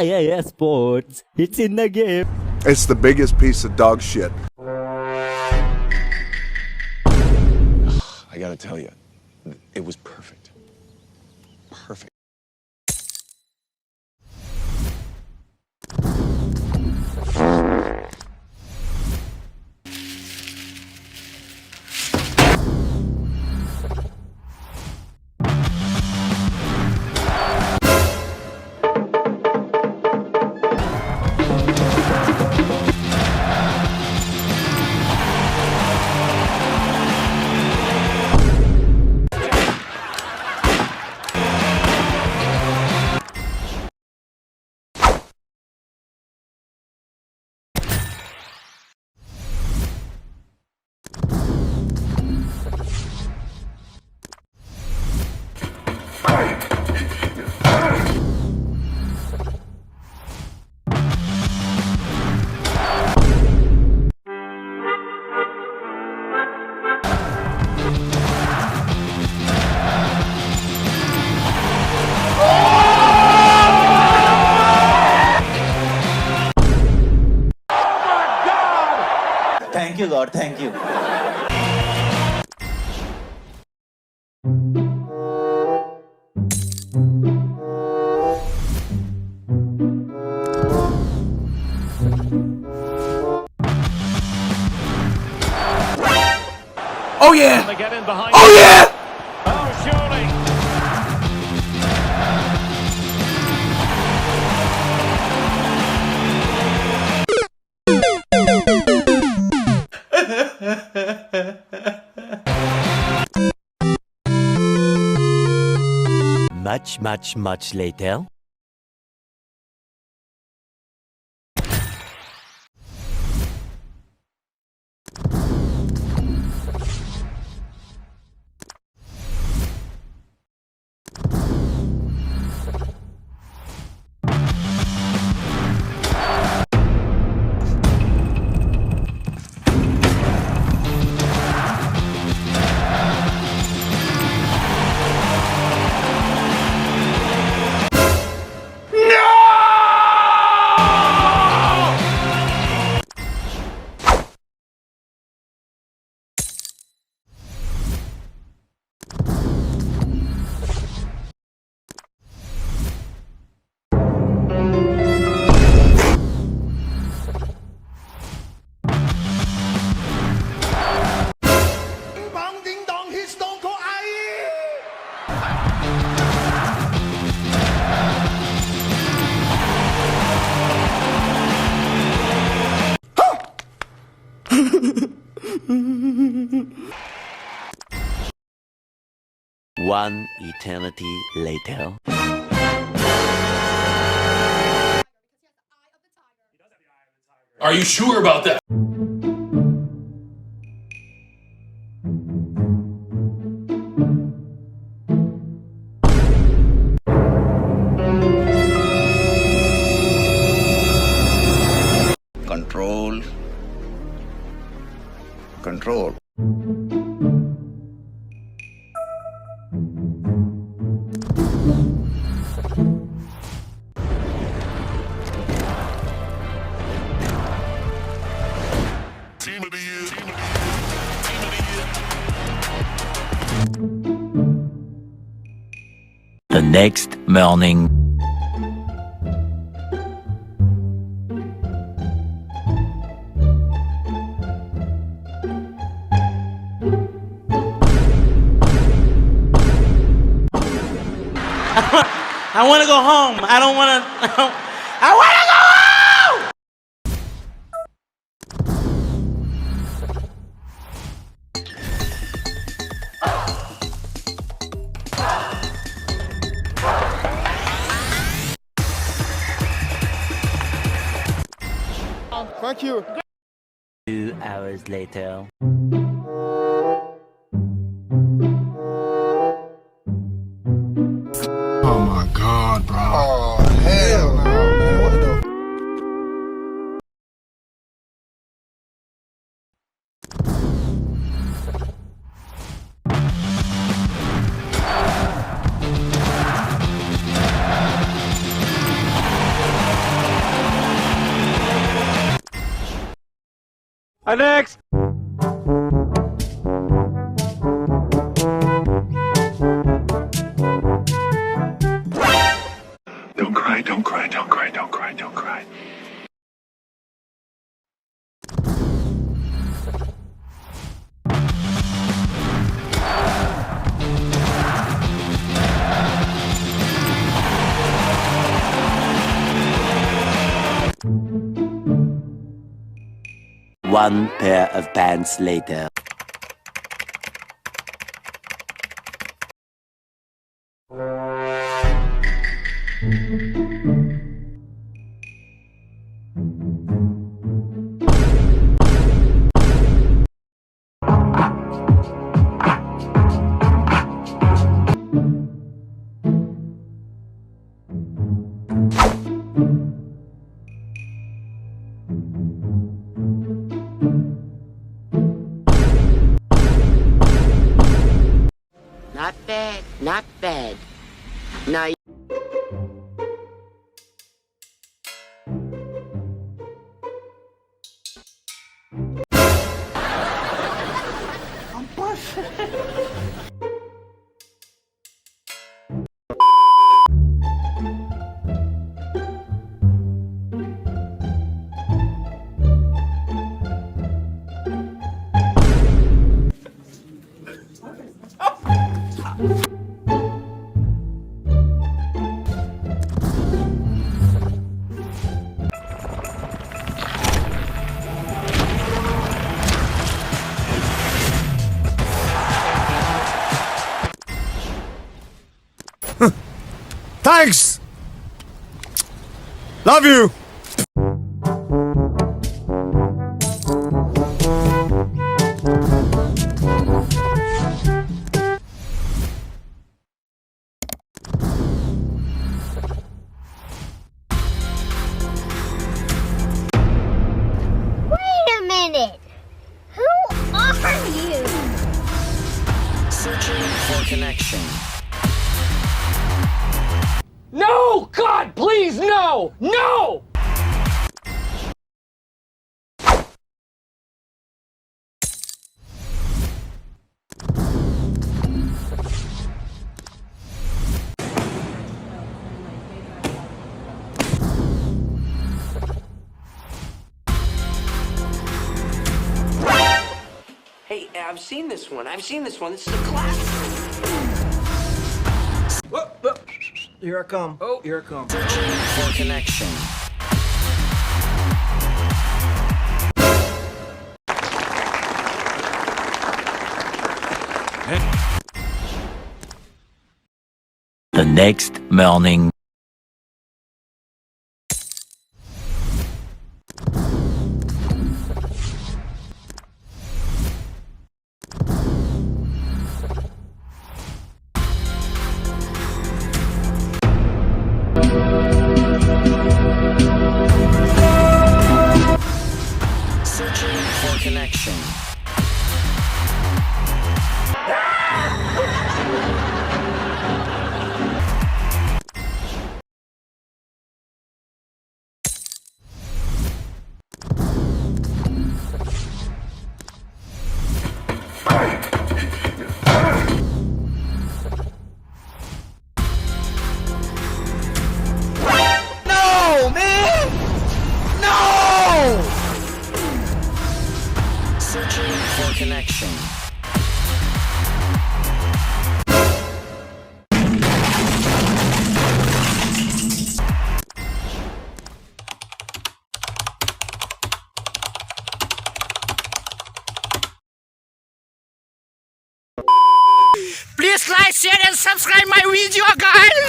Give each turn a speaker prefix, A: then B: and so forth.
A: Yeah, sports. It's in the game.
B: It's the biggest piece of dog shit.
C: I gotta tell you, it was perfect. Perfect.
D: Thank you, Lord. Thank you.
E: Oh yeah! Oh yeah!
F: Oh, surely.
A: Much later. One eternity later.
E: Are you sure about that?
C: Control. Control.
A: The next morning.
D: I want to go home. I don't want to. I want to go home!
B: Thank you.
A: 2 hours later.
B: Oh my God, bro. Oh, hell no, man. What the?
E: Next.
C: Don't cry, don't cry, don't cry, don't cry, don't cry.
A: One pair of pants later.
F: Not bad, not bad. Now
B: Thanks! Love you!
G: Wait a minute! Who are you?
A: Searching for connection.
E: No! God, please, no! No!
F: hey, I've seen this one. I've seen this one. This is a classic.
H: Here I come. Oh, here I come.
A: Searching for connection. The next morning. Searching for connection.
H: No, man! No!
A: Searching for connection.
H: Please like, share, and subscribe my video, guys!